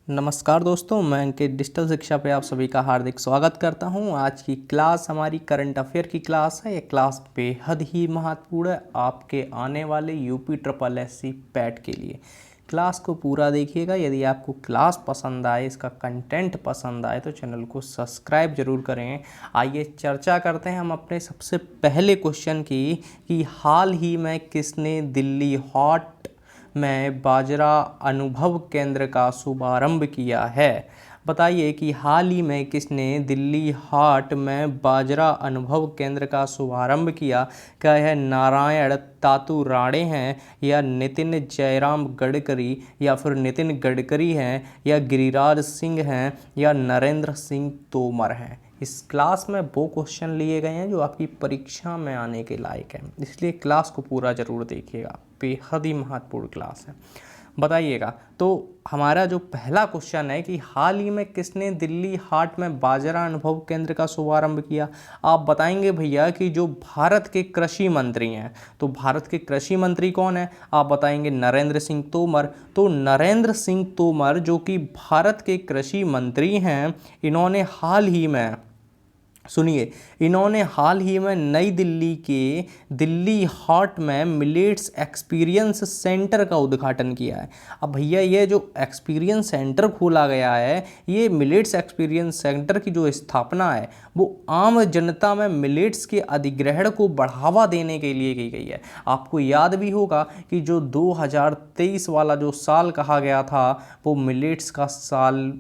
नमस्कार दोस्तों, मैं अंकित डिजिटल शिक्षा पे आप सभी का हार्दिक स्वागत करता हूं। आज की क्लास हमारी करंट अफेयर की क्लास है। ये क्लास बेहद ही महत्वपूर्ण है आपके आने वाले यूपी ट्रिपल एससी पैट के लिए। क्लास को पूरा देखिएगा। यदि आपको क्लास पसंद आए, इसका कंटेंट पसंद आए तो चैनल को सब्सक्राइब जरूर करें। आइए चर्चा करते हैं हम अपने सबसे पहले क्वेश्चन की कि हाल ही में किसने दिल्ली हॉट में बाजरा अनुभव केंद्र का शुभारंभ किया है। बताइए कि हाल ही में किसने दिल्ली हाट में बाजरा अनुभव केंद्र का शुभारंभ किया। क्या यह नारायण तातू राणे हैं, या नितिन जयराम गडकरी, या फिर नितिन गडकरी हैं, या गिरिराज सिंह हैं, या नरेंद्र सिंह तोमर हैं। इस क्लास में वो क्वेश्चन लिए गए हैं जो आपकी परीक्षा में आने के लायक है, इसलिए क्लास को पूरा जरूर देखिएगा। बेहद ही महत्वपूर्ण क्लास है। बताइएगा, तो हमारा जो पहला क्वेश्चन है कि हाल ही में किसने दिल्ली हाट में बाजरा अनुभव केंद्र का शुभारंभ किया। आप बताएंगे भैया कि जो भारत के कृषि मंत्री हैं, तो भारत के कृषि मंत्री कौन है। आप बताएंगे नरेंद्र सिंह तोमर। तो नरेंद्र सिंह तोमर जो कि भारत के कृषि मंत्री हैं, इन्होंने हाल ही में, सुनिए, इन्होंने हाल ही में नई दिल्ली के दिल्ली हाट में मिलेट्स एक्सपीरियंस सेंटर का उद्घाटन किया है। अब भैया ये जो एक्सपीरियंस सेंटर खोला गया है, ये मिलेट्स एक्सपीरियंस सेंटर की जो स्थापना है वो आम जनता में मिलेट्स के अधिग्रहण को बढ़ावा देने के लिए की गई है। आपको याद भी होगा कि जो 2023 वाला जो साल कहा गया था वो मिलेट्स का साल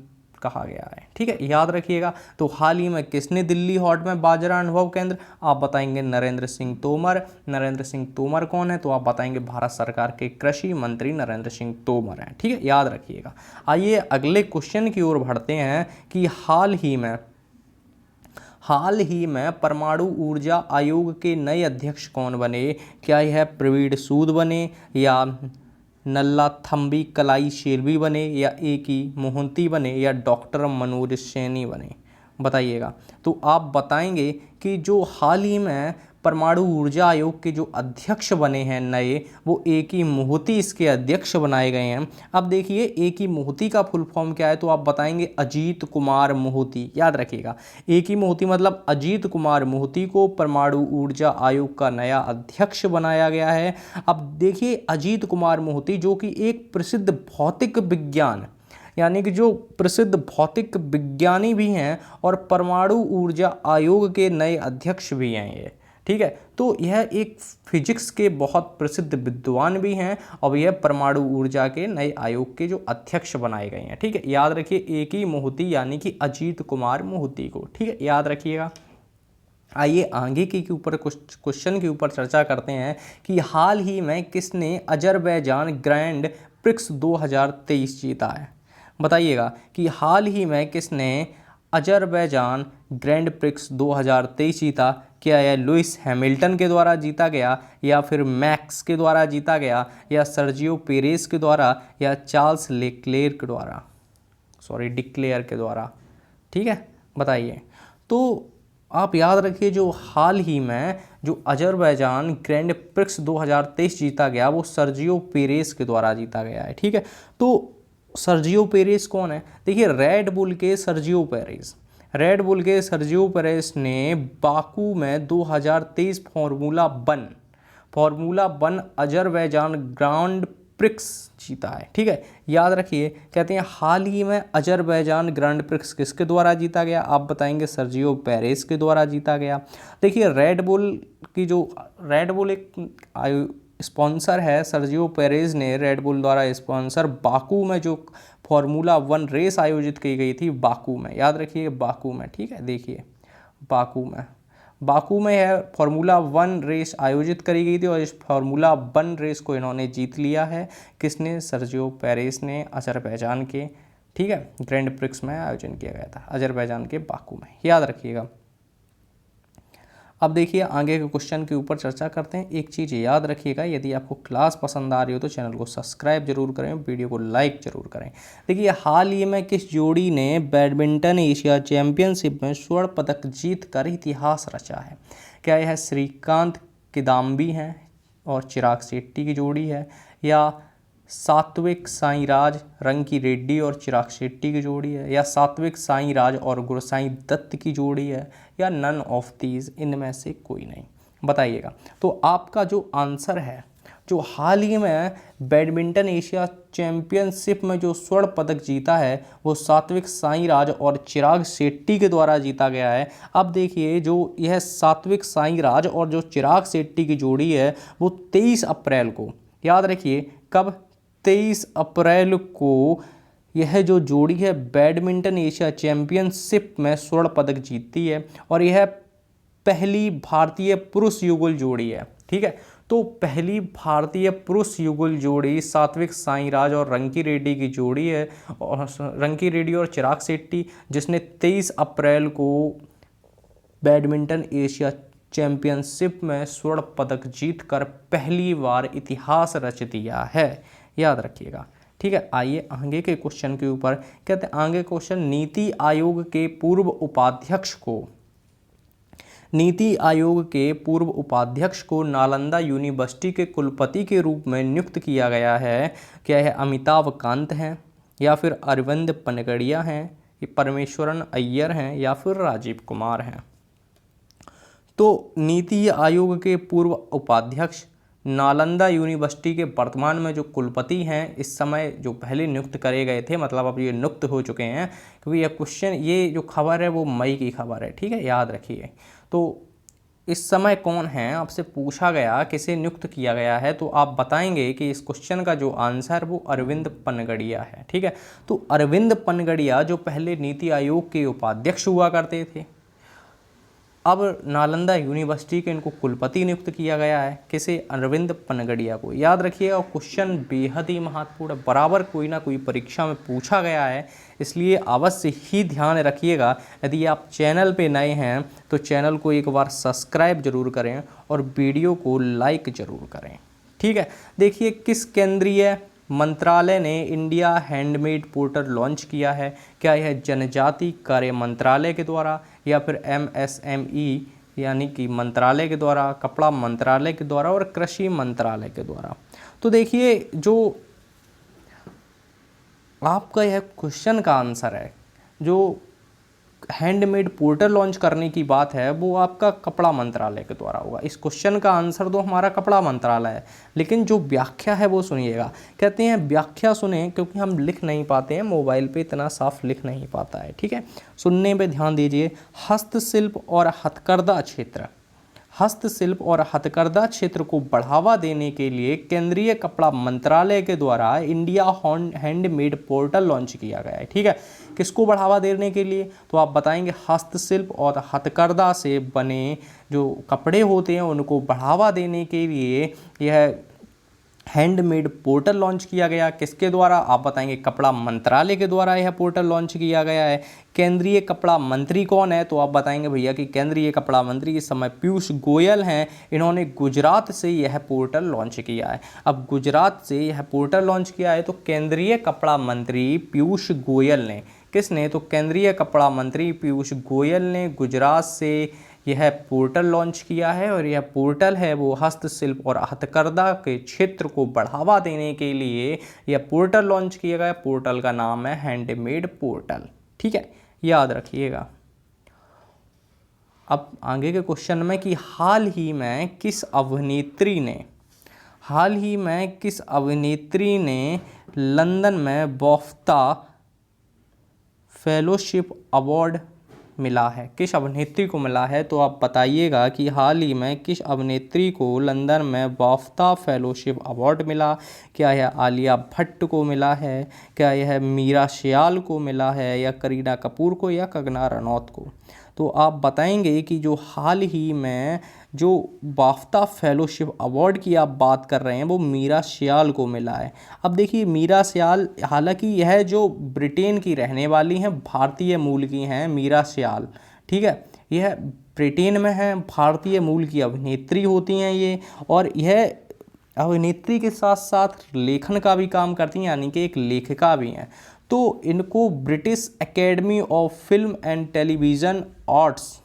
कहा गया है। ठीक है, याद रखिएगा। तो हाल ही में किसने दिल्ली हाट में बाजरा अनुभव केंद्र, आप बताएंगे नरेंद्र सिंह तोमर। नरेंद्र सिंह तोमर कौन है, तो आप बताएंगे भारत सरकार के कृषि मंत्री नरेंद्र सिंह तोमर हैं। ठीक है, याद रखिएगा। आइए अगले क्वेश्चन की ओर बढ़ते हैं कि हाल ही में परमाणु ऊर्जा आयोग के नए अध्यक्ष कौन बने। क्या यह प्रवीण सूद बने, या नल्लाथम्बी कलाई शेरवी बने, या ए की मोहंती बने, या डॉक्टर मनोज सैनी बने। बताइएगा, तो आप बताएंगे कि जो हाल ही में परमाणु ऊर्जा आयोग के जो अध्यक्ष बने हैं नए, वो ए की मोहती इसके अध्यक्ष बनाए गए हैं। अब देखिए ए की मोहती का फुल फॉर्म क्या है, तो आप बताएंगे अजीत कुमार मोहती। याद रखिएगा, ए की मोहती मतलब अजीत कुमार मोहती को परमाणु ऊर्जा आयोग का नया अध्यक्ष बनाया गया है। अब देखिए अजीत कुमार मोहती जो कि एक प्रसिद्ध भौतिक विज्ञान, यानी कि जो प्रसिद्ध भौतिक विज्ञानी भी हैं और परमाणु ऊर्जा आयोग के नए अध्यक्ष भी हैं ये। ठीक है, तो यह एक फिजिक्स के बहुत प्रसिद्ध विद्वान भी हैं और यह परमाणु ऊर्जा के नए आयोग के जो अध्यक्ष बनाए गए हैं। ठीक है, याद रखिए ए की मोहती यानी कि अजीत कुमार मोहती को। ठीक है, याद रखिएगा। आइए आगे के ऊपर क्वेश्चन के ऊपर चर्चा करते हैं कि हाल ही में किसने अजरबैजान ग्रैंड प्रिक्स 2023 जीता है। बताइएगा कि हाल ही में किसने अजरबैजान ग्रैंड प्रिक्स 2023 जीता। क्या यह लुइस हैमिल्टन के द्वारा जीता गया, या फिर मैक्स के द्वारा जीता गया, या सर्जियो पेरेस के द्वारा, या चार्ल्स लेक्लेयर के द्वारा, डिक्लेयर के द्वारा। ठीक है, बताइए। तो आप याद रखिए जो हाल ही में जो अजरबैजान ग्रैंड प्रिक्स 2023 जीता गया वो सर्जियो पेरेस के द्वारा जीता गया है। ठीक है, तो सर्जियो पेरेस कौन है। देखिए रेड बुल के सर्जियो पेरेस ने बाकू में 2023 formula one Azerbaijan grand prix जीता है। ठीक है, याद रखिए। कहते हैं हाल ही में अजरबैजान ग्रांड प्रिक्स किसके द्वारा जीता गया, आप बताएंगे सर्जियो पेरेस के द्वारा जीता गया। देखिए रेड बुल एक स्पॉन्सर है, सर्जियो पेरेस ने रेड बुल द्वारा स्पॉन्सर बाकू में जो फॉर्मूला वन रेस आयोजित की गई थी बाकू में, याद रखिए बाकू में। ठीक है, देखिए बाकू में यह फॉर्मूला वन रेस आयोजित करी गई थी और इस फॉर्मूला वन रेस को इन्होंने जीत लिया है। किसने, सर्जियो पेरेस ने, अजरबैजान के। ठीक है, ग्रैंड प्रिक्स में आयोजन किया गया था अजरबैजान के बाकू में, याद रखिएगा। अब देखिए आगे के क्वेश्चन के ऊपर चर्चा करते हैं। एक चीज़ याद रखिएगा, यदि आपको क्लास पसंद आ रही हो तो चैनल को सब्सक्राइब जरूर करें, वीडियो को लाइक जरूर करें। देखिए हाल ही में किस जोड़ी ने बैडमिंटन एशिया चैंपियनशिप में स्वर्ण पदक जीत कर इतिहास रचा है। क्या यह श्रीकांत किदाम्बी हैं और चिराग शेट्टी की जोड़ी है, या सात्विक साईंराज, रंकी रेड्डी और चिराग शेट्टी की जोड़ी है, या सात्विक साईंराज और गुरसाई दत्त की जोड़ी है, या नन ऑफ दीज, इनमें से कोई नहीं, बताइएगा। तो आपका जो आंसर है, जो हाल ही में बैडमिंटन एशिया चैंपियनशिप में जो स्वर्ण पदक जीता है वो सात्विक साईंराज और चिराग शेट्टी के द्वारा जीता गया है। अब देखिए, जो यह सात्विक साईंराज और जो चिराग शेट्टी की जोड़ी है वो 23 अप्रैल को, याद रखिए कब, 23 अप्रैल को यह जो जोड़ी है बैडमिंटन एशिया चैंपियनशिप में स्वर्ण पदक जीतती है, और यह पहली भारतीय पुरुष युगल जोड़ी है। ठीक है, तो पहली भारतीय पुरुष युगल जोड़ी सात्विक साईंराज और रंकी रेड्डी की जोड़ी है, और रंकी रेड्डी और चिराग शेट्टी, जिसने 23 अप्रैल को बैडमिंटन एशिया चैंपियनशिप में स्वर्ण पदक जीतकर पहली बार इतिहास रच दिया है, याद रखिएगा। ठीक है, आइए आगे के क्वेश्चन के ऊपर। कहते हैं आगे क्वेश्चन, नीति आयोग के पूर्व उपाध्यक्ष को नालंदा यूनिवर्सिटी के कुलपति के रूप में नियुक्त किया गया है। क्या यह अमिताभ कांत हैं, या फिर अरविंद पनगड़िया हैं, ये परमेश्वरन अय्यर हैं, या फिर राजीव कुमार हैं। तो नीति आयोग के पूर्व उपाध्यक्ष, नालंदा यूनिवर्सिटी के वर्तमान में जो कुलपति हैं, इस समय जो पहले नियुक्त करे गए थे, मतलब अब ये नियुक्त हो चुके हैं, क्योंकि यह क्वेश्चन, ये जो खबर है वो मई की खबर है। ठीक है, याद रखिए। तो इस समय कौन है, आपसे पूछा गया किसे नियुक्त किया गया है, तो आप बताएंगे कि इस क्वेश्चन का जो आंसर वो अरविंद पनगड़िया है। ठीक है, तो अरविंद पनगड़िया जो पहले नीति आयोग के उपाध्यक्ष हुआ करते थे, अब नालंदा यूनिवर्सिटी के इनको कुलपति नियुक्त किया गया है, किसे, अरविंद पनगड़िया को, याद रखिएगा। और क्वेश्चन बेहद ही महत्वपूर्ण, बराबर कोई ना कोई परीक्षा में पूछा गया है, इसलिए अवश्य ही ध्यान रखिएगा। यदि आप चैनल पे नए हैं तो चैनल को एक बार सब्सक्राइब जरूर करें और वीडियो को लाइक जरूर करें। ठीक है, देखिए किस केंद्रीय मंत्रालय ने इंडिया हैंडमेड पोर्टल लॉन्च किया है। क्या यह जनजाति कार्य मंत्रालय के द्वारा, या फिर MSME यानी कि मंत्रालय के द्वारा, कपड़ा मंत्रालय के द्वारा, और कृषि मंत्रालय के द्वारा। तो देखिए, जो आपका यह क्वेश्चन का आंसर है, जो हैंडमेड पोर्टल लॉन्च करने की बात है, वो आपका कपड़ा मंत्रालय के द्वारा होगा। इस क्वेश्चन का आंसर तो हमारा कपड़ा मंत्रालय है, लेकिन जो व्याख्या है वो सुनिएगा। कहते हैं व्याख्या सुने, क्योंकि हम लिख नहीं पाते हैं, मोबाइल पे इतना साफ लिख नहीं पाता है। ठीक है, सुनने पे ध्यान दीजिए। हस्तशिल्प और हथकरघा क्षेत्र को बढ़ावा देने के लिए केंद्रीय कपड़ा मंत्रालय के द्वारा इंडिया हैंडमेड पोर्टल लॉन्च किया गया है। ठीक है, किसको बढ़ावा देने के लिए, तो आप बताएंगे हस्तशिल्प और हथकरघा से बने जो कपड़े होते हैं उनको बढ़ावा देने के लिए यह हैंडमेड पोर्टल लॉन्च किया गया। किसके द्वारा, आप बताएंगे कपड़ा मंत्रालय के द्वारा यह पोर्टल लॉन्च किया गया है। केंद्रीय कपड़ा मंत्री कौन है, तो आप बताएंगे भैया कि केंद्रीय कपड़ा मंत्री इस समय पीयूष गोयल हैं। इन्होंने गुजरात से यह पोर्टल लॉन्च किया है। अब गुजरात से यह पोर्टल लॉन्च किया है, तो केंद्रीय कपड़ा मंत्री पीयूष गोयल ने, किसने, तो केंद्रीय कपड़ा मंत्री पीयूष गोयल ने गुजरात से यह पोर्टल लॉन्च किया है। और यह पोर्टल है वो हस्तशिल्प और हथकरघा के क्षेत्र को बढ़ावा देने के लिए यह पोर्टल लॉन्च किया गया। पोर्टल का नाम है हैंडमेड पोर्टल। ठीक है, याद रखिएगा। अब आगे के क्वेश्चन में कि हाल ही में किस अभिनेत्री ने लंदन में बाफ्ता फेलोशिप अवार्ड मिला है, किस अभिनेत्री को मिला है, तो आप बताइएगा कि हाल ही में किस अभिनेत्री को लंदन में बाफ्ता फेलोशिप अवार्ड मिला। क्या यह आलिया भट्ट को मिला है, क्या यह मीरा सियाल को मिला है, या करीना कपूर को, या कंगना रनौत को। तो आप बताएंगे कि जो हाल ही में जो बाफ्ता फेलोशिप अवार्ड की आप बात कर रहे हैं वो मीरा सियाल को मिला है। अब देखिए मीरा सियाल, हालांकि यह जो ब्रिटेन की रहने वाली हैं, भारतीय मूल की हैं मीरा सियाल। ठीक है, यह ब्रिटेन में है, भारतीय मूल की अभिनेत्री होती हैं ये, और यह अभिनेत्री के साथ साथ लेखन का भी काम करती हैं, यानी कि एक लेखिका भी हैं। तो इनको British academy of film and television arts,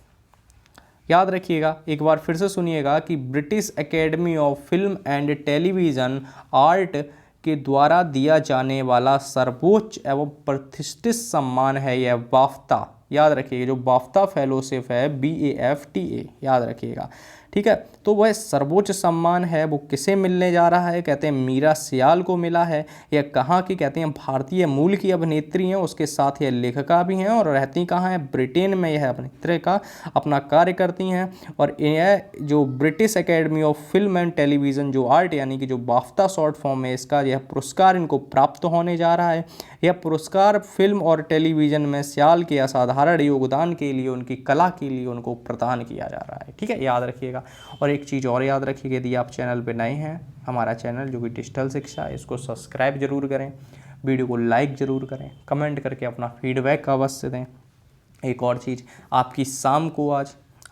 याद रखिएगा, एक बार फिर से सुनिएगा कि British academy of film and television art के द्वारा दिया जाने वाला सर्वोच्च एवं प्रतिष्ठित सम्मान है यह बाफ्ता। याद रखिएगा, जो बाफ्ता फेलोशिप है BAFTA, याद रखिएगा। ठीक है, तो वह सर्वोच्च सम्मान है वो किसे मिलने जा रहा है? कहते हैं मीरा सियाल को मिला है। यह कहाँ की? कहते हैं भारतीय मूल की अभिनेत्री हैं, उसके साथ यह लेखिका भी हैं और रहती कहाँ है? ब्रिटेन में यह अभिनेत्री का अपना कार्य करती हैं। और यह जो British academy of film and television जो आर्ट यानी कि जो बाफ्ता शॉर्ट फॉर्म है इसका यह पुरस्कार इनको प्राप्त होने जा रहा है। यह पुरस्कार फिल्म और टेलीविज़न में सियाल के असाधारण योगदान के लिए, उनकी कला के लिए उनको प्रदान किया जा रहा है। ठीक है, याद रखिएगा। और एक चीज़ और याद रखिएगा, यदि आप चैनल पे नए हैं, हमारा चैनल जो कि डिजिटल शिक्षा है, इसको सब्सक्राइब जरूर करें, वीडियो को लाइक ज़रूर करें, कमेंट करके अपना फीडबैक अवश्य दें। एक और चीज़, आपकी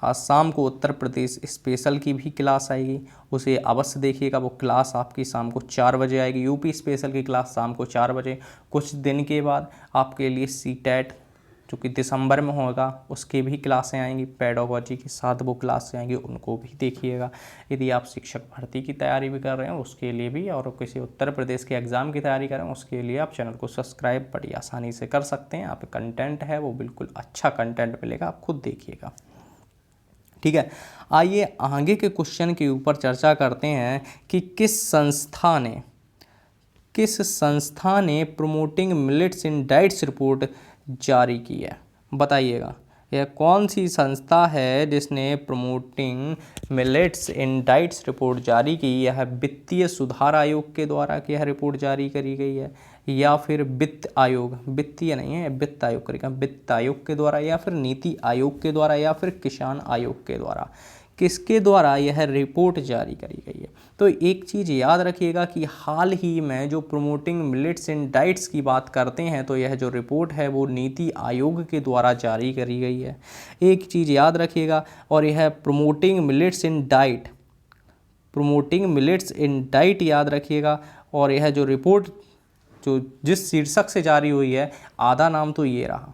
आज शाम को उत्तर प्रदेश स्पेशल की भी क्लास आएगी, उसे अवश्य देखिएगा। वो क्लास आपकी शाम को 4 बजे आएगी। यूपी स्पेशल की क्लास शाम को 4 बजे। कुछ दिन के बाद आपके लिए CTET जो कि दिसंबर में होगा उसकी भी क्लासें आएंगी, पेडागोजी के साथ वो क्लासें आएंगी, उनको भी देखिएगा। यदि आप शिक्षक भर्ती की तैयारी भी कर रहे हैं उसके लिए भी, और किसी उत्तर प्रदेश के एग्ज़ाम की तैयारी कर रहे हैं उसके लिए आप चैनल को सब्सक्राइब बड़ी आसानी से कर सकते हैं। यहाँ पे कंटेंट है वो बिल्कुल अच्छा कंटेंट मिलेगा, आप खुद देखिएगा। ठीक है, आइए आगे के क्वेश्चन के ऊपर चर्चा करते हैं कि किस संस्था ने प्रमोटिंग मिलेट्स इन डाइट्स रिपोर्ट जारी की है? बताइएगा, यह कौन सी संस्था है जिसने प्रमोटिंग मिलेट्स इन डाइट्स रिपोर्ट जारी की? यह वित्तीय सुधार आयोग के द्वारा यह रिपोर्ट जारी करी गई है, या फिर वित्त आयोग, वित्तीय नहीं है, वित्त आयोग करेगा, वित्त आयोग के द्वारा, या फिर नीति आयोग के द्वारा, या फिर किसान आयोग के द्वारा? किसके द्वारा यह रिपोर्ट जारी करी गई है? तो एक चीज़ याद रखिएगा कि हाल ही में जो प्रमोटिंग मिलेट्स इन डाइट्स की बात करते हैं तो यह जो रिपोर्ट है वो नीति आयोग के द्वारा जारी करी गई है। एक चीज़ याद रखिएगा, और यह प्रमोटिंग मिलेट्स इन डाइट याद रखिएगा। और यह जो रिपोर्ट जो जिस शीर्षक से जारी हुई है, आधा नाम तो ये रहा,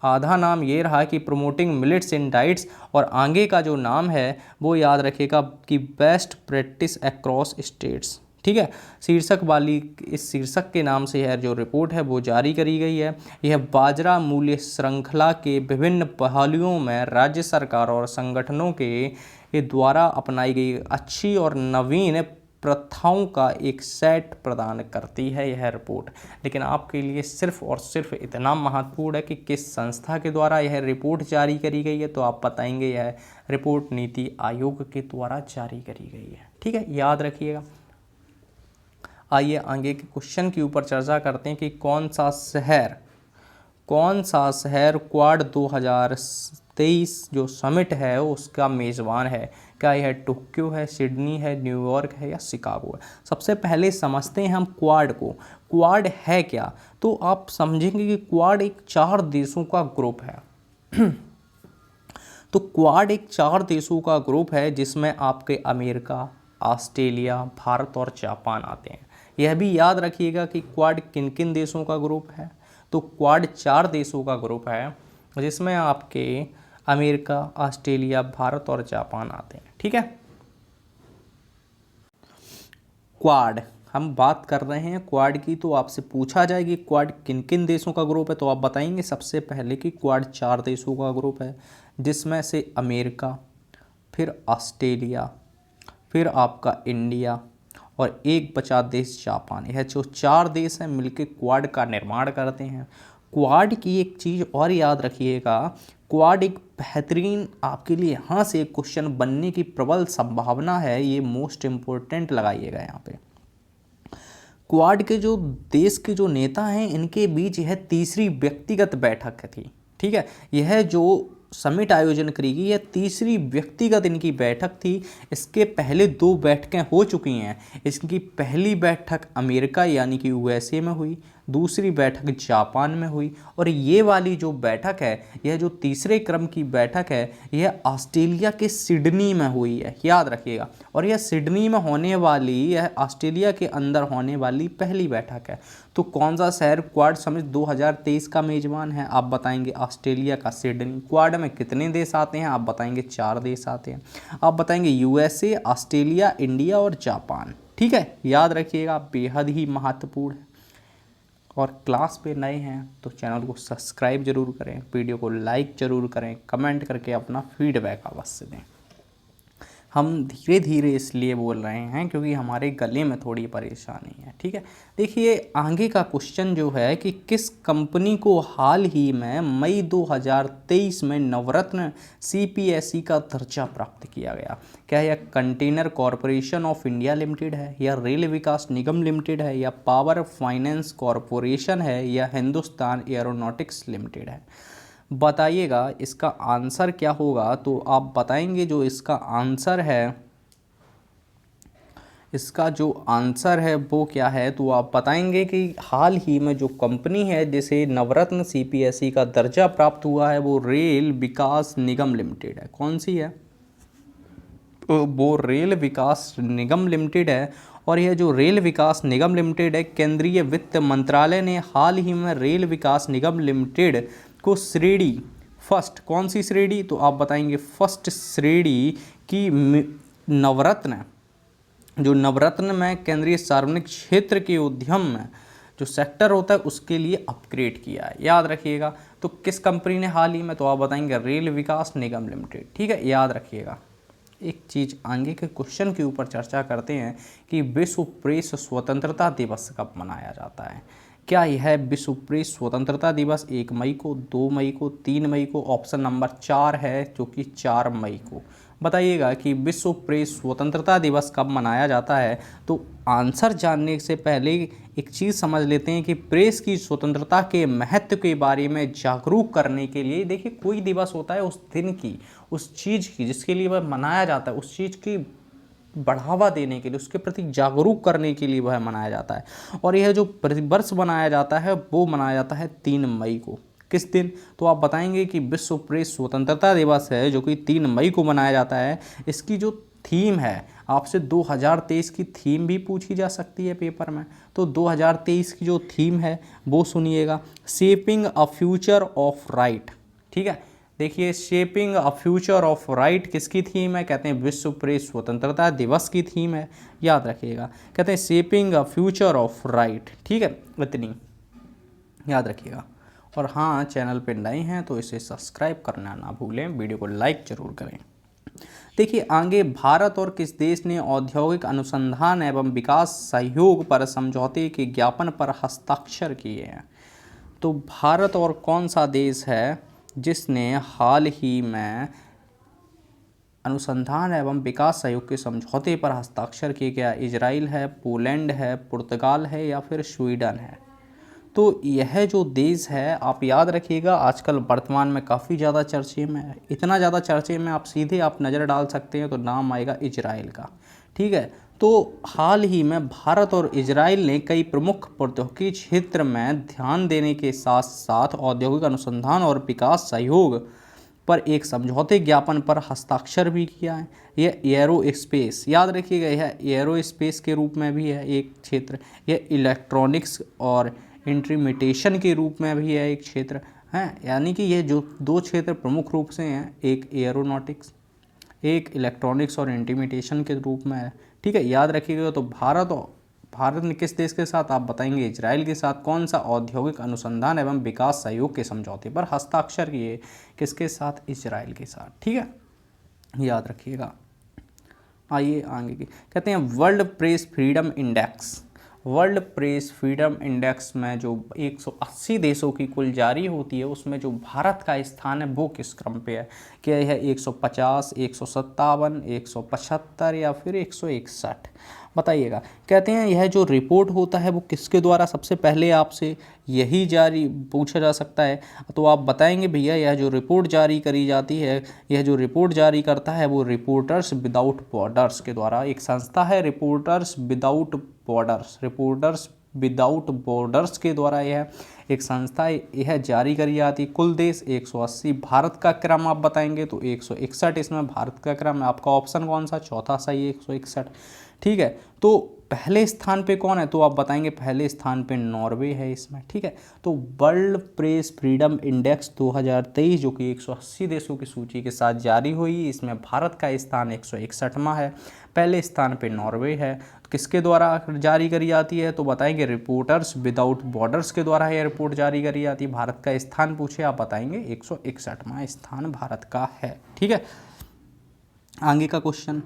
आधा नाम ये रहा कि प्रमोटिंग मिलेट्स इन डाइट्स, और आगे का जो नाम है वो याद रखिएगा कि बेस्ट प्रैक्टिस अक्रॉस स्टेट्स। ठीक है, शीर्षक वाली इस शीर्षक के नाम से यह जो रिपोर्ट है वो जारी करी गई है। यह बाजरा मूल्य श्रृंखला के विभिन्न पहलुओं में राज्य सरकार और संगठनों के द्वारा अपनाई गई अच्छी और नवीन प्रथाओं का एक सेट प्रदान करती है यह रिपोर्ट। लेकिन आपके लिए सिर्फ और सिर्फ इतना महत्वपूर्ण है कि किस संस्था के द्वारा यह रिपोर्ट जारी करी गई है, तो आप बताएंगे यह रिपोर्ट नीति आयोग के द्वारा जारी करी गई है। ठीक है, याद रखिएगा। आइए आगे के क्वेश्चन के ऊपर चर्चा करते हैं कि कौन सा शहर क्वाड 2023 जो समिट है उसका मेज़बान है? क्या यह टोक्यो है, सिडनी है, न्यूयॉर्क है, या शिकागो है? सबसे पहले समझते हैं हम क्वाड को। क्वाड है क्या? तो आप समझेंगे कि क्वाड एक 4 देशों का ग्रुप है। तो क्वाड एक 4 देशों का ग्रुप है जिसमें आपके अमेरिका, ऑस्ट्रेलिया, भारत और जापान आते हैं। यह भी याद रखिएगा कि क्वाड किन किन देशों का ग्रुप है। तो क्वाड 4 देशों का ग्रुप है जिसमें आपके अमेरिका, ऑस्ट्रेलिया, भारत और जापान आते हैं। ठीक है, क्वाड हम बात कर रहे हैं क्वाड की, तो आपसे पूछा जाए कि क्वाड किन किन देशों का ग्रुप है, तो आप बताएंगे सबसे पहले कि क्वाड 4 देशों का ग्रुप है जिसमें से अमेरिका, फिर ऑस्ट्रेलिया, फिर आपका इंडिया और एक बचा देश जापान। यह जो 4 देश हैं मिलकर क्वाड का निर्माण करते हैं। क्वाड की एक चीज़ और याद रखिएगा, क्वाड एक बेहतरीन आपके लिए यहाँ से एक क्वेश्चन बनने की प्रबल संभावना है, ये मोस्ट इम्पोर्टेंट लगाइएगा यहाँ पे। क्वाड के जो देश के जो नेता हैं इनके बीच यह तीसरी व्यक्तिगत बैठक थी। ठीक है, यह जो समिट आयोजन करेगी यह तीसरी व्यक्तिगत इनकी बैठक थी। इसके पहले 2 बैठकें हो चुकी हैं। इसकी पहली बैठक अमेरिका यानी कि USA में हुई, दूसरी बैठक जापान में हुई, और ये वाली जो बैठक है, यह जो तीसरे क्रम की बैठक है, यह ऑस्ट्रेलिया के सिडनी में हुई है, याद रखिएगा। और यह सिडनी में होने वाली, यह ऑस्ट्रेलिया के अंदर होने वाली पहली बैठक है। तो कौन सा शहर क्वाड समिट 2023 का मेजबान है? आप बताएंगे ऑस्ट्रेलिया का सिडनी। क्वाड में कितने देश आते हैं? आप बताएंगे 4 देश आते हैं। आप बताएंगे USA, ऑस्ट्रेलिया, इंडिया और जापान। ठीक है, याद रखिएगा, बेहद ही महत्वपूर्ण है। और क्लास पे नए हैं तो चैनल को सब्सक्राइब जरूर करें, वीडियो को लाइक जरूर करें, कमेंट करके अपना फीडबैक अवश्य दें। हम धीरे धीरे इसलिए बोल रहे हैं क्योंकि हमारे गले में थोड़ी परेशानी है। ठीक है, देखिए आगे का क्वेश्चन जो है कि किस कंपनी को हाल ही में मई 2023 में नवरत्न CPSE का दर्जा प्राप्त किया गया? क्या यह container corporation of India limited है, या रेल विकास निगम लिमिटेड है, या पावर फाइनेंस कॉरपोरेशन है, या हिंदुस्तान एरोनॉटिक्स लिमिटेड है? बताइएगा इसका आंसर क्या होगा। तो आप बताएंगे जो इसका आंसर है, इसका जो आंसर है वो क्या है, तो आप बताएंगे कि हाल ही में जो कंपनी है जिसे नवरत्न CPSE का दर्जा प्राप्त हुआ है वो रेल विकास निगम लिमिटेड है। कौन सी है? वो रेल विकास निगम लिमिटेड है। और यह जो रेल विकास निगम लिमिटेड है, केंद्रीय वित्त मंत्रालय ने हाल ही में रेल विकास निगम लिमिटेड को श्रेणी फर्स्ट, कौन सी श्रेणी, तो आप बताएंगे फर्स्ट श्रेणी की नवरत्न, जो नवरत्न में केंद्रीय सार्वजनिक क्षेत्र के उद्यम में जो सेक्टर होता है उसके लिए अपग्रेड किया है। याद रखिएगा। तो किस कंपनी ने हाल ही में, तो आप बताएंगे रेल विकास निगम लिमिटेड। ठीक है, याद रखिएगा। एक चीज़ आगे के क्वेश्चन के ऊपर चर्चा करते हैं कि विश्व प्रेस स्वतंत्रता दिवस कब मनाया जाता है? क्या यह विश्व प्रेस स्वतंत्रता दिवस 1 मई को, 2 मई को, 3 मई को? ऑप्शन नंबर 4 है जो कि 4 मई को। बताइएगा कि विश्व प्रेस स्वतंत्रता दिवस कब मनाया जाता है। तो आंसर जानने से पहले एक चीज़ समझ लेते हैं कि प्रेस की स्वतंत्रता के महत्व के बारे में जागरूक करने के लिए, देखिए कोई दिवस होता है उस दिन की, उस चीज़ की जिसके लिए वह मनाया जाता है, उस चीज़ की बढ़ावा देने के लिए, उसके प्रति जागरूक करने के लिए वह मनाया जाता है। और यह जो प्रतिवर्ष मनाया जाता है वो मनाया जाता है 3 मई को। किस दिन? तो आप बताएंगे कि विश्व प्रेस स्वतंत्रता दिवस है जो कि 3 मई को मनाया जाता है। इसकी जो थीम है, आपसे 2023 की थीम भी पूछी जा सकती है पेपर में। तो 2023 की जो थीम है वो सुनिएगा, shaping a future of right. ठीक है, देखिए shaping a future of right किसकी थीम है? कहते हैं विश्व प्रेस स्वतंत्रता दिवस की थीम है। याद रखिएगा, कहते हैं shaping a future of right. ठीक है, इतनी याद रखिएगा। और हाँ, चैनल पे नए हैं तो इसे सब्सक्राइब करना ना भूलें, वीडियो को लाइक जरूर करें। देखिए आगे, भारत और किस देश ने औद्योगिक अनुसंधान एवं विकास सहयोग पर समझौते के ज्ञापन पर हस्ताक्षर किए हैं? तो भारत और कौन सा देश है जिसने हाल ही में अनुसंधान एवं विकास सहयोग के समझौते पर हस्ताक्षर किए? क्या इजराइल है, पोलैंड है, पुर्तगाल है, या फिर स्वीडन है? तो यह जो देश है, आप याद रखिएगा, आजकल वर्तमान में काफ़ी ज़्यादा चर्चे में है। इतना ज़्यादा चर्चे में आप सीधे आप नज़र डाल सकते हैं तो नाम आएगा इजराइल का। ठीक है, तो हाल ही में भारत और इजराइल ने कई प्रमुख प्रौद्योगिकी क्षेत्र में ध्यान देने के साथ साथ औद्योगिक अनुसंधान और विकास सहयोग पर एक समझौते ज्ञापन पर हस्ताक्षर भी किया है। यह एरोस्पेस, याद रखिएगा, यह एरोस्पेस के रूप में भी है एक क्षेत्र, यह इलेक्ट्रॉनिक्स और इंस्ट्रूमेंटेशन के रूप में भी है एक क्षेत्र है। यानी कि ये जो 2 क्षेत्र प्रमुख रूप से हैं, एक एरोनॉटिक्स, एक इलेक्ट्रॉनिक्स और इंस्ट्रूमेंटेशन के रूप में है। ठीक है, याद रखिएगा। तो भारत ने किस देश के साथ, आप बताएंगे इजराइल के साथ, कौन सा औद्योगिक अनुसंधान एवं विकास सहयोग के समझौते पर हस्ताक्षर किए? किसके साथ? इजराइल के साथ। ठीक है, याद रखिएगा। आइए आगे की, कहते हैं world press freedom index. World press freedom index में जो 180 देशों की कुल जारी होती है उसमें जो भारत का स्थान है वो किस क्रम पे है? क्या यह 150, 157, 175 या फिर 161? बताइएगा। कहते हैं यह जो रिपोर्ट होता है वो किसके द्वारा, सबसे पहले आपसे यही जारी पूछा जा सकता है। तो आप बताएंगे भैया यह जो रिपोर्ट जारी करी जाती है, यह जो रिपोर्ट जारी करता है वो रिपोर्टर्स विदाउट बॉर्डर्स के द्वारा, एक संस्था है reporters without borders, reporters without borders के द्वारा यह एक संस्था यह जारी करी जाती है। कुल देश 180, भारत का क्रम आप बताएंगे तो 161 इसमें भारत का क्रम है। आपका ऑप्शन कौन सा? चौथा सही, 161। ठीक है, तो पहले स्थान पे कौन है, तो आप बताएंगे पहले स्थान पे नॉर्वे है इसमें, ठीक है। तो वर्ल्ड प्रेस फ्रीडम इंडेक्स 2023 जो कि 180 देशों की सूची के साथ जारी हुई, इसमें भारत का स्थान 161वां है, पहले स्थान पे नॉर्वे है। तो किसके द्वारा जारी करी जाती है, तो बताएंगे रिपोर्टर्स विदाउट बॉर्डर्स के द्वारा यह रिपोर्ट जारी करी जाती है। भारत का स्थान पूछे आप बताएंगे 161वां स्थान भारत का है, ठीक है। आगे का क्वेश्चन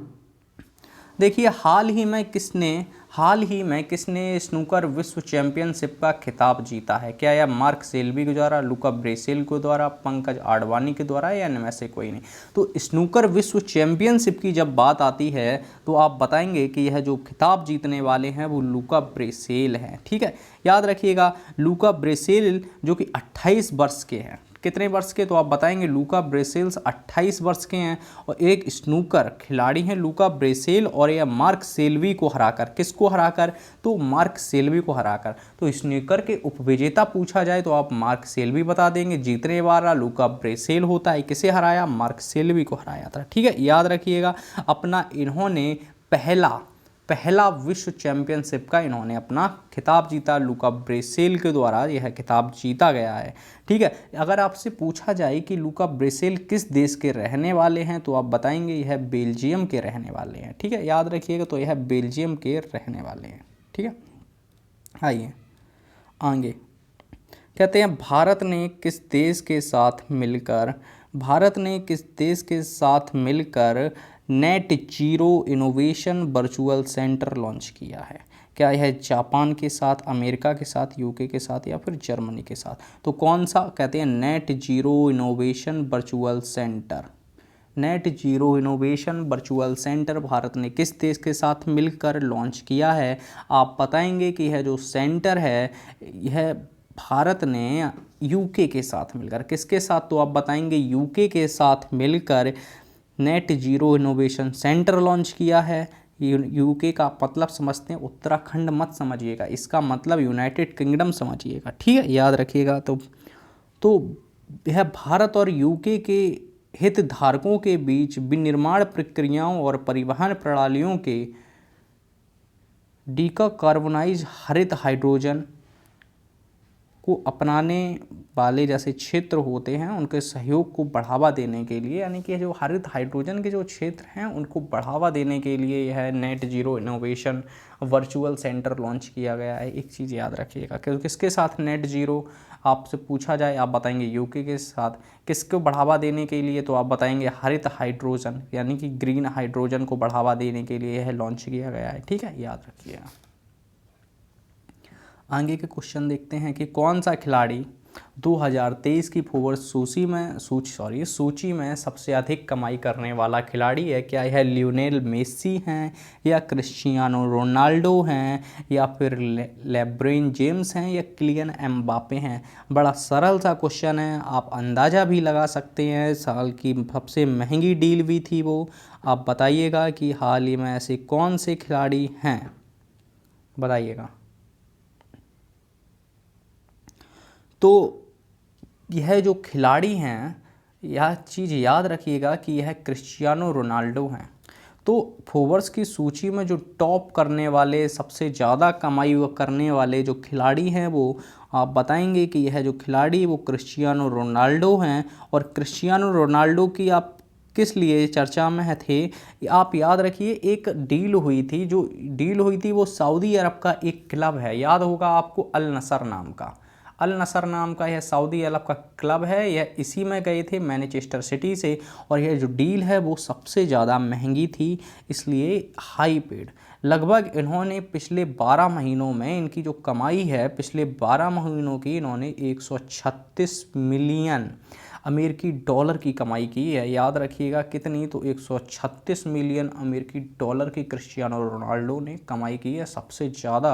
देखिए, हाल ही में किसने स्नूकर विश्व चैंपियनशिप का खिताब जीता है? क्या यह मार्क सेल्बी के द्वारा, लुका ब्रेसेल के द्वारा, पंकज आडवाणी के द्वारा, या इनमें से कोई नहीं? तो स्नूकर विश्व चैंपियनशिप की जब बात आती है तो आप बताएंगे कि यह जो खिताब जीतने वाले हैं वो लुका ब्रेसेल हैं, ठीक है। याद रखिएगा, लुका ब्रेसेल जो कि 28 वर्ष के हैं। कितने वर्ष के, तो आप बताएंगे लुका ब्रेसेल्स 28 वर्ष के हैं और एक स्नूकर खिलाड़ी हैं लुका ब्रेसेल, और यह मार्क सेल्वी को हराकर, किसको हराकर, तो मार्क सेल्वी को हराकर। तो स्नूकर के उपविजेता पूछा जाए तो आप मार्क सेल्वी बता देंगे, जीतने वाला लुका ब्रेसेल होता है। किसे हराया, मार्क सेल्वी को हराया था, ठीक है। याद रखिएगा, अपना इन्होंने पहला विश्व चैंपियनशिप का इन्होंने अपना खिताब जीता, लुका ब्रेसेल के द्वारा यह खिताब जीता गया है, ठीक है। अगर आपसे पूछा जाए कि लुका ब्रेसेल किस देश के रहने वाले हैं तो आप बताएंगे यह बेल्जियम के रहने वाले हैं, ठीक है। याद रखिएगा, तो यह बेल्जियम के रहने वाले हैं, ठीक है। आइए आगे, कहते हैं भारत ने किस देश के साथ मिलकर net zero innovation virtual centre launch किया है? क्या यह जापान के साथ, अमेरिका के साथ, यूके के साथ, या फिर जर्मनी के साथ? तो कौन सा, कहते हैं net zero innovation virtual centre. Net zero innovation virtual centre Bharat ने किस देश के साथ मिलकर लॉन्च किया है? आप बताएंगे कि यह जो सेंटर है यह भारत ने यूके के साथ मिलकर, किसके साथ, तो आप बताएंगे यूके के साथ मिलकर net zero innovation centre launch किया है। यूके का मतलब समझते हैं, उत्तराखंड मत समझिएगा, इसका मतलब यूनाइटेड किंगडम समझिएगा, ठीक है। याद रखिएगा, तो यह भारत और यूके के हितधारकों के बीच विनिर्माण प्रक्रियाओं और परिवहन प्रणालियों के डीकार्बोनाइज हरित हाइड्रोजन को अपनाने वाले जैसे क्षेत्र होते हैं उनके सहयोग को बढ़ावा देने के लिए, यानी कि जो हरित हाइड्रोजन के जो क्षेत्र हैं उनको बढ़ावा देने के लिए यह net zero innovation virtual centre launch किया गया है। एक चीज़ याद रखिएगा, क्योंकि किसके साथ नेट जीरो आपसे पूछा जाए आप बताएंगे यूके के साथ। किसको बढ़ावा देने के लिए, तो आप बताएंगे हरित हाइड्रोजन यानी कि ग्रीन हाइड्रोजन को बढ़ावा देने के लिए यह लॉन्च किया गया है, ठीक है। याद रखिएगा। आगे के क्वेश्चन देखते हैं कि कौन सा खिलाड़ी 2023 की फोर्ब्स सूची में सबसे अधिक कमाई करने वाला खिलाड़ी है? क्या यह लियोनेल मेसी हैं, या क्रिस्टियानो रोनाल्डो हैं, या फिर लेब्रॉन जेम्स हैं, या किलियन एम्बापे हैं? बड़ा सरल सा क्वेश्चन है, आप अंदाज़ा भी लगा सकते हैं। साल की सबसे महंगी डील भी थी वो। आप बताइएगा कि हाल ही में ऐसे कौन से खिलाड़ी हैं, बताइएगा। तो यह जो खिलाड़ी हैं, यह चीज़ याद रखिएगा कि यह क्रिस्टियानो रोनाल्डो हैं। तो फोर्ब्स की सूची में जो टॉप करने वाले, सबसे ज़्यादा कमाई करने वाले जो खिलाड़ी हैं वो आप बताएंगे कि यह जो खिलाड़ी वो क्रिस्टियानो रोनाल्डो हैं। और क्रिस्टियानो रोनाल्डो की आप किस लिए चर्चा में थे, आप याद रखिए, एक डील हुई थी, जो डील हुई थी वो सऊदी अरब का एक क्लब है, याद होगा आपको, अल नसर नाम का यह सऊदी अरब का क्लब है। यह इसी में गए थे मैनचेस्टर सिटी से, और यह जो डील है वो सबसे ज़्यादा महंगी थी, इसलिए हाई पेड। लगभग इन्होंने पिछले 12 महीनों में इनकी जो कमाई है, पिछले 12 महीनों की इन्होंने 136 मिलियन अमेरिकी डॉलर की कमाई की है। याद रखिएगा कितनी, तो 136 मिलियन अमेरिकी डॉलर की क्रिस्टियानो रोनाल्डो ने कमाई की है। सबसे ज़्यादा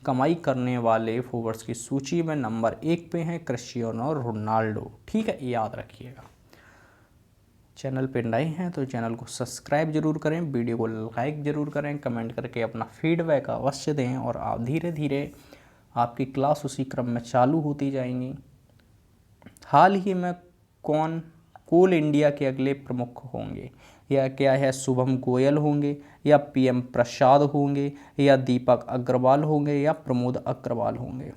कमाई करने वाले फोर्ब्स की सूची में नंबर 1 पे हैं क्रिस्टियानो रोनाल्डो, ठीक है। याद रखिएगा। चैनल पे नए हैं तो चैनल को सब्सक्राइब जरूर करें, वीडियो को लाइक ज़रूर करें, कमेंट करके अपना फीडबैक अवश्य दें, और आप धीरे धीरे आपकी क्लास उसी क्रम में चालू होती जाएंगी। हाल ही में कोल इंडिया के अगले प्रमुख होंगे? या क्या है शुभम गोयल होंगे, या पीएम प्रसाद होंगे, या दीपक अग्रवाल होंगे, या प्रमोद अग्रवाल होंगे?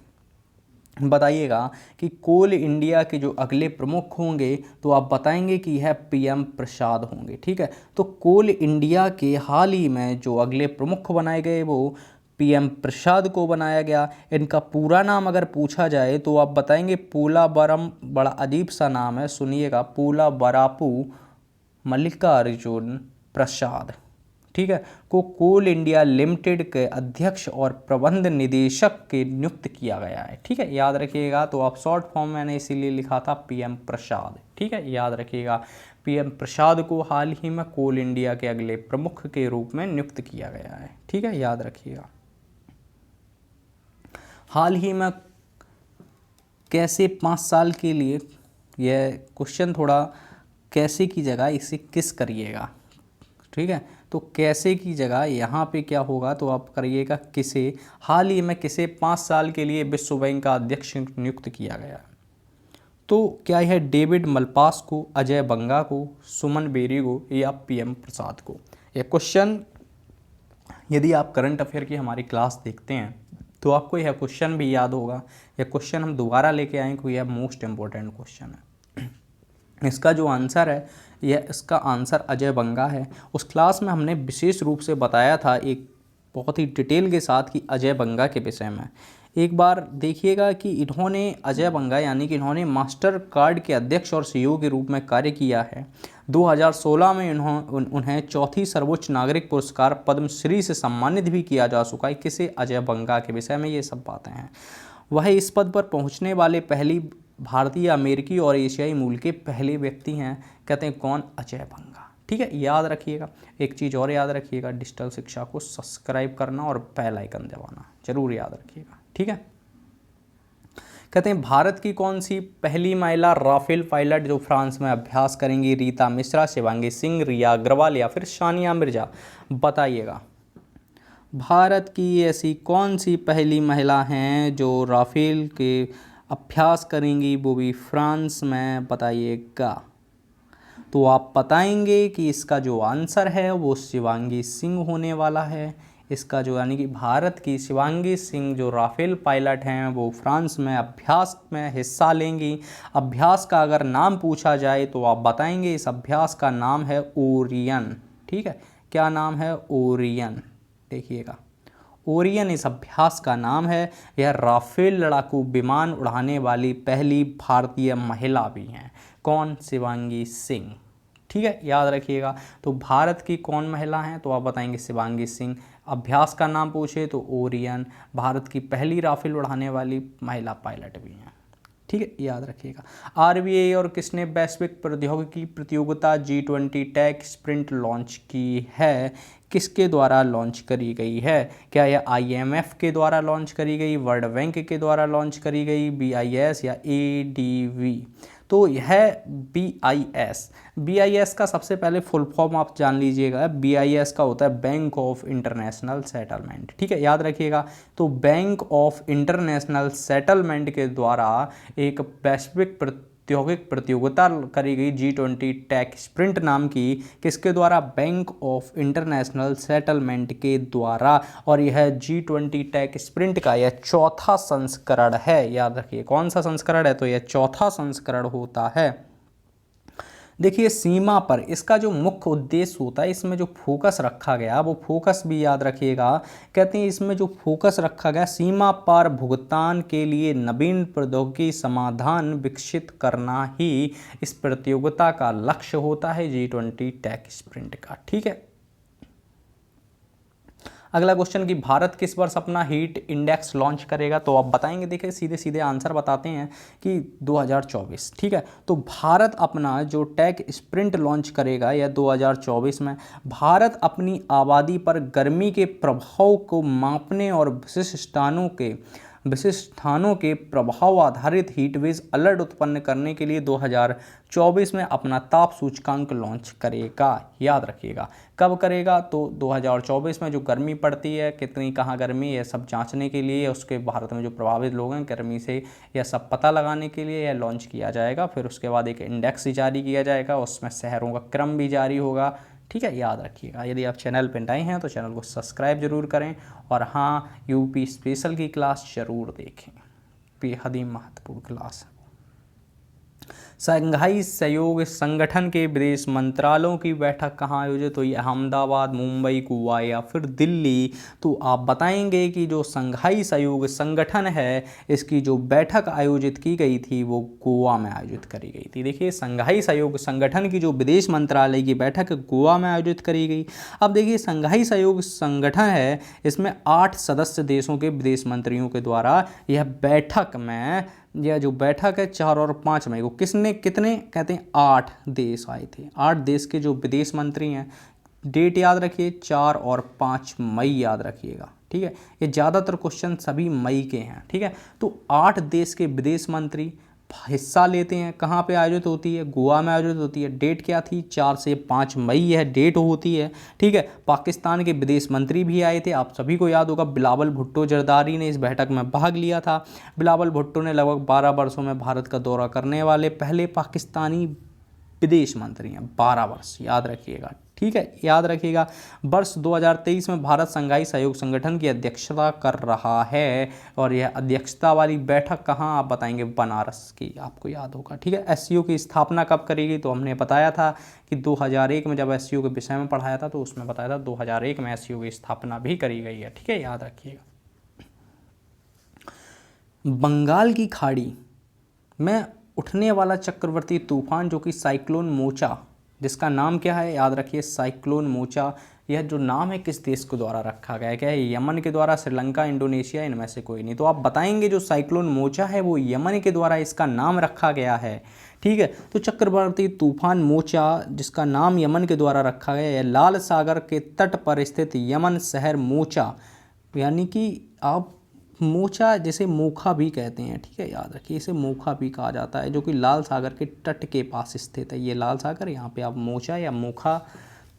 बताइएगा कि कोल इंडिया के जो अगले प्रमुख होंगे तो आप बताएंगे कि यह पीएम प्रसाद होंगे। ठीक है, तो कोल इंडिया के हाल ही में जो अगले प्रमुख बनाए गए वो पीएम प्रसाद को बनाया गया। इनका पूरा नाम अगर पूछा जाए तो आप बताएंगे पोलावरम, बड़ा अजीब सा नाम है, सुनिएगा, पोलावरापू मल्लिकार्जुन प्रसाद। ठीक है, को कोल इंडिया लिमिटेड के अध्यक्ष और प्रबंध निदेशक के नियुक्त किया गया है। ठीक है, याद रखिएगा। तो आप शॉर्ट फॉर्म मैंने इसीलिए लिखा था पीएम प्रसाद। ठीक है, याद रखिएगा, पीएम प्रसाद को हाल ही में कोल इंडिया के अगले प्रमुख के रूप में नियुक्त किया गया है। ठीक है, याद रखिएगा। हाल ही में कैसे 5 साल के लिए, यह क्वेश्चन थोड़ा कैसे की जगह इसे किस करिएगा। ठीक है, तो कैसे की जगह यहाँ पे क्या होगा तो आप करिएगा किसे। हाल ही में किसे 5 साल के लिए विश्व बैंक का अध्यक्ष नियुक्त किया गया? तो क्या यह डेविड मलपास को, अजय बंगा को, सुमन बेरी को, या पीएम प्रसाद को? यह क्वेश्चन यदि आप करंट अफेयर की हमारी क्लास देखते हैं तो आपको यह क्वेश्चन भी याद होगा। यह क्वेश्चन हम दोबारा लेके आए क्योंकि यह मोस्ट इम्पोर्टेंट क्वेश्चन है। इसका जो आंसर है, यह इसका आंसर अजय बंगा है। उस क्लास में हमने विशेष रूप से बताया था एक बहुत ही डिटेल के साथ कि अजय बंगा के विषय में। एक बार देखिएगा कि इन्होंने अजय बंगा यानी कि इन्होंने मास्टर कार्ड के अध्यक्ष और सीईओ के रूप में कार्य किया है। 2016 में उन्हें चौथी सर्वोच्च नागरिक पुरस्कार पद्मश्री से सम्मानित भी किया जा चुका है। किसे? अजय बंगा के विषय में ये सब बातें हैं। वह इस पद पर पहुंचने वाले पहली भारतीय, अमेरिकी और एशियाई मूल के पहले व्यक्ति हैं। कहते हैं कौन? अजय बंगा। ठीक है, याद रखिएगा। एक चीज़ और याद रखिएगा, डिजिटल शिक्षा को सब्सक्राइब करना और बेल आइकन दबाना जरूर याद रखिएगा। ठीक है, कहते हैं भारत की कौन सी पहली महिला राफेल पायलट जो फ्रांस में अभ्यास करेंगी? रीता मिश्रा, शिवांगी सिंह, रिया अग्रवाल, या फिर सानिया मिर्जा? बताइएगा, भारत की ऐसी कौन सी पहली महिला हैं जो राफेल के अभ्यास करेंगी, वो भी फ्रांस में? बताइएगा। तो आप बताएंगे कि इसका जो आंसर है वो शिवांगी सिंह होने वाला है। इसका जो यानी कि भारत की शिवांगी सिंह जो राफेल पायलट हैं वो फ्रांस में अभ्यास में हिस्सा लेंगी। अभ्यास का अगर नाम पूछा जाए तो आप बताएंगे इस अभ्यास का नाम है ओरियन। ठीक है, क्या नाम है? ओरियन। देखिएगा, ओरियन इस अभ्यास का नाम है। यह राफेल लड़ाकू विमान उड़ाने वाली पहली भारतीय महिला भी हैं। कौन? शिवांगी सिंह। ठीक है, याद रखिएगा। तो भारत की कौन महिला हैं तो आप बताएंगे शिवांगी सिंह। अभ्यास का नाम पूछे तो ओरियन, भारत की पहली राफेल उड़ाने वाली महिला पायलट भी हैं। ठीक है, याद रखिएगा। आरबीआई और किसने वैश्विक प्रौद्योगिकी प्रतियोगिता G20 टेक स्प्रिंट लॉन्च की है? किसके द्वारा लॉन्च करी गई है? क्या यह IMF के द्वारा लॉन्च करी गई, वर्ल्ड बैंक के द्वारा लॉन्च करी गई, BIS या ADB? तो यह BIS का सबसे पहले फुल फॉर्म आप जान लीजिएगा। BIS का होता है बैंक ऑफ इंटरनेशनल सेटलमेंट। ठीक है, याद रखिएगा। तो बैंक ऑफ इंटरनेशनल सेटलमेंट के द्वारा एक वैश्विक औद्योगिक प्रतियोगिता करी गई G20 टेक स्प्रिंट नाम की। किसके द्वारा? बैंक ऑफ इंटरनेशनल सेटलमेंट के द्वारा। और यह G20 टेक स्प्रिंट का यह चौथा संस्करण है। याद रखिए, कौन सा संस्करण है? तो यह चौथा संस्करण होता है। देखिए, सीमा पर इसका जो मुख्य उद्देश्य होता है, इसमें जो फोकस रखा गया वो फोकस भी याद रखिएगा। कहते हैं इसमें जो फोकस रखा गया, सीमा पार भुगतान के लिए नवीन प्रौद्योगिकी समाधान विकसित करना ही इस प्रतियोगिता का लक्ष्य होता है G20 टेक स्प्रिंट का। ठीक है, अगला क्वेश्चन कि भारत किस वर्ष अपना हीट इंडेक्स लॉन्च करेगा? तो आप बताएंगे। देखिए, सीधे सीधे आंसर बताते हैं कि 2024। ठीक है, तो भारत अपना जो टेक स्प्रिंट लॉन्च करेगा यह 2024 में। भारत अपनी आबादी पर गर्मी के प्रभाव को मापने और विशिष्ट स्थानों के विशिष्ट स्थानों के प्रभाव आधारित हीटवेव अलर्ट उत्पन्न करने के लिए 2024 में अपना ताप सूचकांक लॉन्च करेगा। याद रखिएगा कब करेगा, तो 2024 में जो गर्मी पड़ती है, कितनी कहाँ गर्मी है, सब जांचने के लिए, उसके भारत में जो प्रभावित लोग हैं गर्मी से, यह सब पता लगाने के लिए यह लॉन्च किया जाएगा। फिर उसके बाद एक इंडेक्स जारी किया जाएगा, उसमें शहरों का क्रम भी जारी होगा। ठीक है, याद रखिएगा। यदि आप चैनल पर नए हैं तो चैनल को सब्सक्राइब जरूर करें, और हाँ, यूपी स्पेशल की क्लास जरूर देखें, बेहद ही महत्वपूर्ण क्लास है। शंघाई सहयोग संगठन के विदेश मंत्रालयों की बैठक कहाँ आयोजित हुई? अहमदाबाद, मुंबई, गोवा या फिर दिल्ली? तो आप बताएंगे कि जो शंघाई सहयोग संगठन है, इसकी जो बैठक आयोजित की गई थी वो गोवा में आयोजित करी गई थी। देखिए, शंघाई सहयोग संगठन की जो विदेश मंत्रालय की बैठक गोवा में आयोजित करी गई। अब देखिए, शंघाई सहयोग संगठन है, इसमें 8 सदस्य देशों के विदेश मंत्रियों के द्वारा यह बैठक में, यह जो बैठक है 4 और 5 मई को, किसने कितने कहते हैं 8 देश आए थे। 8 देश के जो विदेश मंत्री हैं, डेट याद रखिए 4 और 5 मई याद रखिएगा। ठीक है, ये ज़्यादातर क्वेश्चन सभी मई के हैं। ठीक है, तो 8 देश के विदेश मंत्री हिस्सा लेते हैं। कहाँ पे आयोजित होती है? गोवा में आयोजित होती है। डेट क्या थी? 4 से 5 मई यह डेट होती है। ठीक है, पाकिस्तान के विदेश मंत्री भी आए थे, आप सभी को याद होगा, बिलावल भुट्टो जरदारी ने इस बैठक में भाग लिया था। बिलावल भुट्टो ने लगभग 12 वर्षों में भारत का दौरा करने वाले पहले पाकिस्तानी विदेश मंत्री हैं। 12 वर्ष याद रखिएगा। ठीक है, याद रखिएगा। वर्ष 2023 में भारत शंघाई सहयोग संगठन की अध्यक्षता कर रहा है, और यह अध्यक्षता वाली बैठक कहाँ, आप बताएंगे बनारस की, आपको याद होगा। ठीक है, एससीओ की स्थापना कब करेगी? तो हमने बताया था कि 2001 में जब एससीओ के विषय में पढ़ाया था तो उसमें बताया था 2001 में एससीओ की स्थापना भी करी गई है। ठीक है, याद रखिएगा। बंगाल की खाड़ी में उठने वाला चक्रवर्ती तूफान जो कि साइक्लोन मोचा, जिसका नाम क्या है? याद रखिए, साइक्लोन मोचा। यह जो नाम है किस देश के द्वारा रखा गया है? क्या है? यमन के द्वारा, श्रीलंका, इंडोनेशिया, इनमें से कोई नहीं। तो आप बताएंगे जो साइक्लोन मोचा है वो यमन के द्वारा इसका नाम रखा गया है। ठीक है, तो चक्रवाती तूफान मोचा जिसका नाम यमन के द्वारा रखा गया है, लाल सागर के तट पर स्थित यमन शहर मोचा, यानी कि आप मोचा जिसे मोखा भी कहते हैं। ठीक है, याद रखिए, इसे मोखा भी कहा जाता है, जो कि लाल सागर के तट के पास स्थित है। ये लाल सागर, यहाँ पे आप मोचा या मोखा,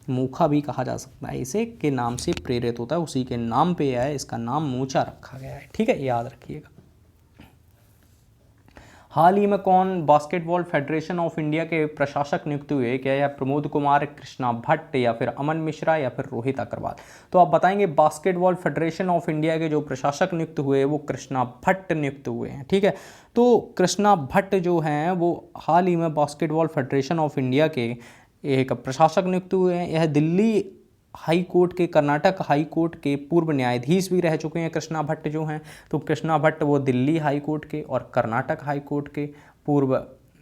मोखा भी कहा जा सकता है, इसे के नाम से प्रेरित होता है, उसी के नाम पे है, इसका नाम मोचा रखा गया है। ठीक है, याद रखिएगा। हाल ही में कौन बास्केटबॉल फेडरेशन ऑफ इंडिया के प्रशासक नियुक्त हुए? क्या यह प्रमोद कुमार, कृष्णा भट्ट या फिर अमन मिश्रा या फिर रोहित अग्रवाल? तो आप बताएंगे बास्केटबॉल फेडरेशन ऑफ इंडिया के जो प्रशासक नियुक्त हुए वो कृष्णा भट्ट नियुक्त हुए हैं। ठीक है, तो कृष्णा भट्ट जो हैं वो हाल ही में बास्केटबॉल फेडरेशन ऑफ इंडिया के एक प्रशासक नियुक्त हुए हैं। यह दिल्ली हाई कोर्ट के, कर्नाटक हाई कोर्ट के पूर्व न्यायाधीश भी रह चुके हैं कृष्णा भट्ट जो हैं। तो कृष्णा भट्ट वो दिल्ली हाई कोर्ट के और कर्नाटक हाई कोर्ट के पूर्व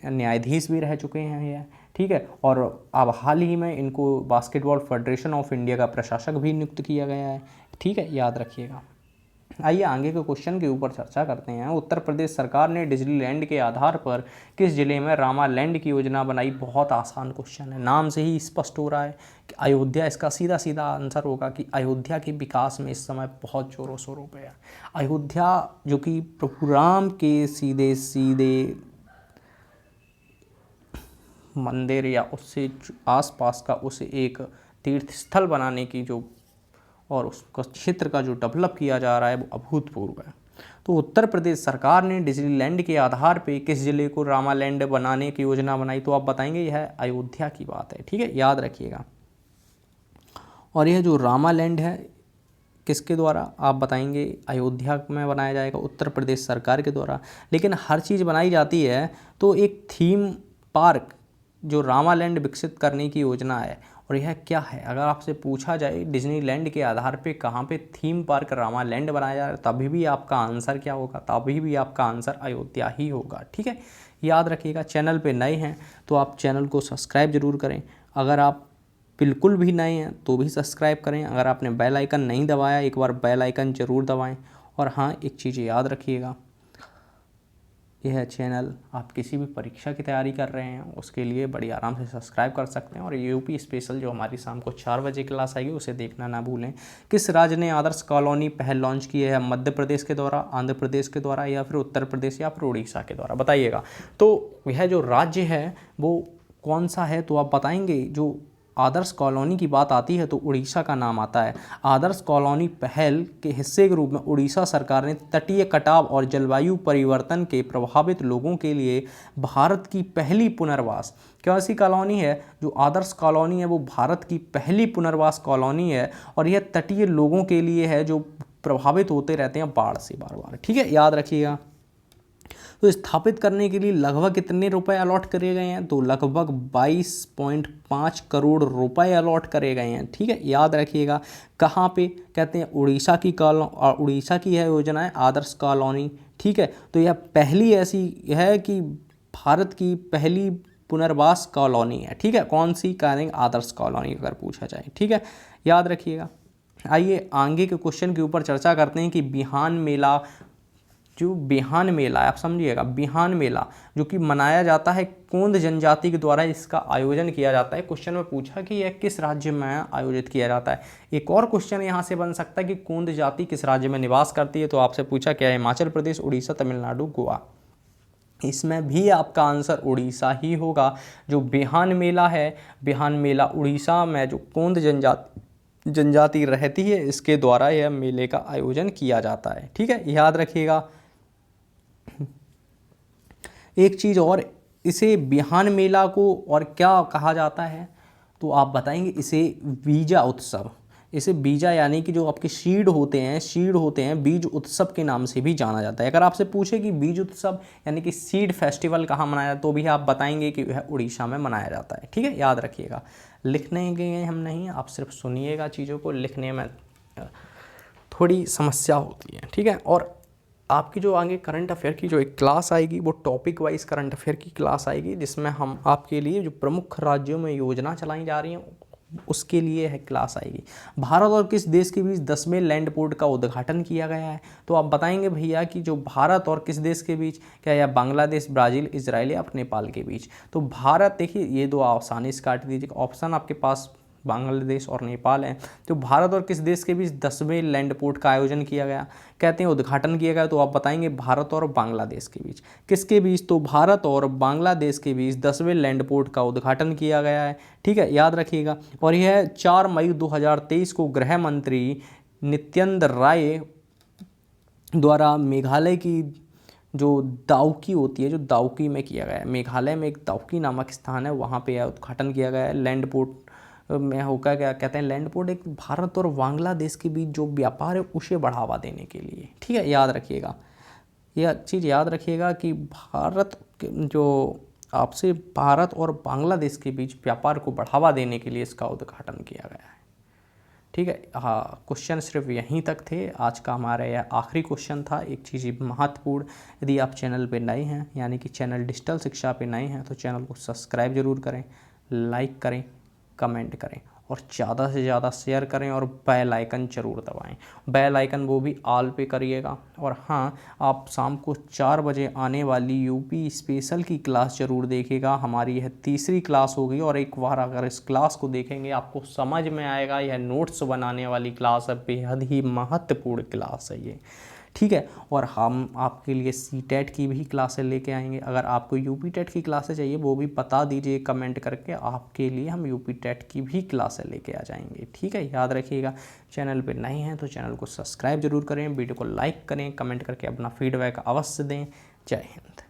न्यायाधीश भी रह चुके हैं ये। ठीक है, और अब हाल ही में इनको बास्केटबॉल फेडरेशन ऑफ इंडिया का प्रशासक भी नियुक्त किया गया है। ठीक है, याद रखिएगा। आइए आगे के क्वेश्चन के ऊपर चर्चा करते हैं। उत्तर प्रदेश सरकार ने डिज्नीलैंड के आधार पर किस जिले में रामालैंड की योजना बनाई? बहुत आसान क्वेश्चन है, नाम से ही स्पष्ट हो रहा है कि अयोध्या। इसका सीधा सीधा आंसर होगा कि अयोध्या के विकास में इस समय बहुत जोरों शोरों पे है। अयोध्या जो कि प्रभु राम के सीधे सीधे मंदिर या उससे आसपास का उसे एक तीर्थ स्थल बनाने की जो, और उसका क्षेत्र का जो डेवलप किया जा रहा है वो अभूतपूर्व है। तो उत्तर प्रदेश सरकार ने डिज्नीलैंड के आधार पे किस जिले को रामालैंड बनाने की योजना बनाई? तो आप बताएंगे यह अयोध्या की बात है। ठीक है, याद रखिएगा। और यह जो रामालैंड है किसके द्वारा? आप बताएंगे अयोध्या में बनाया जाएगा, उत्तर प्रदेश सरकार के द्वारा। लेकिन हर चीज़ बनाई जाती है तो एक थीम पार्क जो रामालैंड विकसित करने की योजना है, और यह क्या है? अगर आपसे पूछा जाए डिज्नीलैंड के आधार पे कहाँ पे थीम पार्क रामालैंड बनाया जा रहा है, तभी भी आपका आंसर क्या होगा? तभी भी आपका आंसर अयोध्या ही होगा। ठीक है, याद रखिएगा। चैनल पे नए हैं तो आप चैनल को सब्सक्राइब जरूर करें। अगर आप बिल्कुल भी नए हैं तो भी सब्सक्राइब करें। अगर आपने बेल आइकन नहीं दबाया, एक बार बेल आइकन ज़रूर दबाएँ। और हाँ, एक चीज़ याद रखिएगा, यह चैनल आप किसी भी परीक्षा की तैयारी कर रहे हैं उसके लिए बड़ी आराम से सब्सक्राइब कर सकते हैं। और यूपी स्पेशल जो हमारी शाम को 4 बजे क्लास आएगी उसे देखना ना भूलें। किस राज्य ने आदर्श कॉलोनी पहल लॉन्च की है? मध्य प्रदेश के द्वारा, आंध्र प्रदेश के द्वारा, या फिर उत्तर प्रदेश, या फिर उड़ीसा के द्वारा? बताइएगा। तो यह जो राज्य है वो कौन सा है, तो आप बताएंगे। जो आदर्श कॉलोनी की बात आती है तो उड़ीसा का नाम आता है। आदर्श कॉलोनी पहल के हिस्से के रूप में उड़ीसा सरकार ने तटीय कटाव और जलवायु परिवर्तन के प्रभावित लोगों के लिए भारत की पहली पुनर्वास, कैसी कॉलोनी है? जो आदर्श कॉलोनी है वो भारत की पहली पुनर्वास कॉलोनी है और यह तटीय लोगों के लिए है जो प्रभावित होते रहते हैं बाढ़ से बार बार। ठीक है, याद रखिएगा। तो स्थापित करने के लिए लगभग कितने रुपए अलॉट करे गए हैं? तो लगभग 22.5 करोड़ रुपए अलॉट करे गए हैं। ठीक है, याद रखिएगा। कहाँ पे? कहते हैं उड़ीसा की उड़ीसा की यह योजना है आदर्श कॉलोनी। ठीक है, तो यह पहली ऐसी है कि भारत की पहली पुनर्वास कॉलोनी है। ठीक है, कौन सी? करेंगे आदर्श कॉलोनी अगर पूछा जाए। ठीक है, याद रखिएगा। आइए आगे के क्वेश्चन के ऊपर चर्चा करते हैं कि बिहान मेला, जो बिहान मेला है आप समझिएगा, बिहान मेला जो कि मनाया जाता है कोंद जनजाति के द्वारा इसका आयोजन किया जाता है। क्वेश्चन में पूछा कि यह किस राज्य में आयोजित किया जाता है। एक और क्वेश्चन यहाँ से बन सकता है कि कोंद जाति किस राज्य में निवास करती है, तो आपसे पूछा क्या है? हिमाचल प्रदेश, उड़ीसा, तमिलनाडु, गोवा। इसमें भी आपका आंसर उड़ीसा ही होगा। जो बिहान मेला है, बिहान मेला उड़ीसा में जो कोंद जनजाति रहती है इसके द्वारा यह मेले का आयोजन किया जाता है। ठीक है, याद रखिएगा। एक चीज़ और, इसे बिहान मेला को और क्या कहा जाता है? तो आप बताएंगे इसे बीजा उत्सव। इसे बीजा यानी कि जो आपके सीड होते हैं बीज उत्सव के नाम से भी जाना जाता है। अगर आपसे पूछे कि बीज उत्सव यानी कि सीड फेस्टिवल कहाँ मनाया जाता है तो भी आप बताएंगे कि वह उड़ीसा में मनाया जाता है। ठीक है, याद रखिएगा। लिखने गए हम नहीं, आप सिर्फ सुनिएगा, चीज़ों को लिखने में थोड़ी समस्या होती है। ठीक है, और आपकी जो आगे करंट अफेयर की जो एक क्लास आएगी वो टॉपिक वाइज करंट अफेयर की क्लास आएगी, जिसमें हम आपके लिए जो प्रमुख राज्यों में योजना चलाई जा रही हैं उसके लिए है क्लास आएगी। भारत और किस देश के बीच 10वें लैंड पोर्ट का उद्घाटन किया गया है? तो आप बताएंगे भैया कि जो भारत और किस देश के बीच, क्या या बांग्लादेश, ब्राज़ील, इजराइल या नेपाल के बीच? तो भारत, देखिए ये दो आसानी से काट दीजिए, ऑप्शन आपके पास बांग्लादेश और नेपाल है। तो भारत और किस देश के बीच 10वें लैंड पोर्ट का आयोजन किया गया, कहते हैं उद्घाटन किया गया? तो आप बताएंगे भारत और बांग्लादेश के बीच। किसके बीच? तो भारत और बांग्लादेश के बीच 10वें लैंड पोर्ट का उद्घाटन किया गया है। ठीक है, याद रखिएगा। और यह 4 मई 2023 को गृह मंत्री नित्यानंद राय द्वारा मेघालय की जो दाउकी होती है, जो दाउकी में किया गया है। मेघालय में एक दाउकी नामक स्थान है, वहाँ पे यह उद्घाटन किया गया है। लैंड पोर्ट में होगा, क्या कहते हैं, लैंड पोर्ट एक भारत और बांग्लादेश के बीच जो व्यापार है उसे बढ़ावा देने के लिए। ठीक है, याद रखिएगा। यह चीज़ याद रखिएगा कि भारत और बांग्लादेश के बीच व्यापार को बढ़ावा देने के लिए इसका उद्घाटन किया गया है। ठीक है, हाँ, क्वेश्चन सिर्फ यहीं तक थे। आज का हमारा यह आखिरी क्वेश्चन था। एक चीज़ महत्वपूर्ण, यदि आप चैनल पे नए हैं यानी कि चैनल डिजिटल शिक्षा पे नए हैं तो चैनल को सब्सक्राइब जरूर करें, लाइक करें, कमेंट करें और ज़्यादा से ज़्यादा शेयर करें और बेल आइकन ज़रूर दबाएं। बेल आइकन वो भी ऑल पे करिएगा। और हाँ, आप शाम को 4 बजे आने वाली यूपी स्पेशल की क्लास ज़रूर देखिएगा। हमारी यह तीसरी क्लास होगी और एक बार अगर इस क्लास को देखेंगे आपको समझ में आएगा, यह नोट्स बनाने वाली क्लास है, बेहद ही महत्वपूर्ण क्लास है ये। ठीक है, और हम आपके लिए CTET की भी क्लासें लेके आएंगे। अगर आपको UP TET की क्लासें चाहिए वो भी बता दीजिए कमेंट करके, आपके लिए हम UP TET की भी क्लासें लेके आ जाएंगे। ठीक है, याद रखिएगा। चैनल पे नए हैं तो चैनल को सब्सक्राइब जरूर करें, वीडियो को लाइक करें, कमेंट करके अपना फीडबैक अवश्य दें। जय हिंद।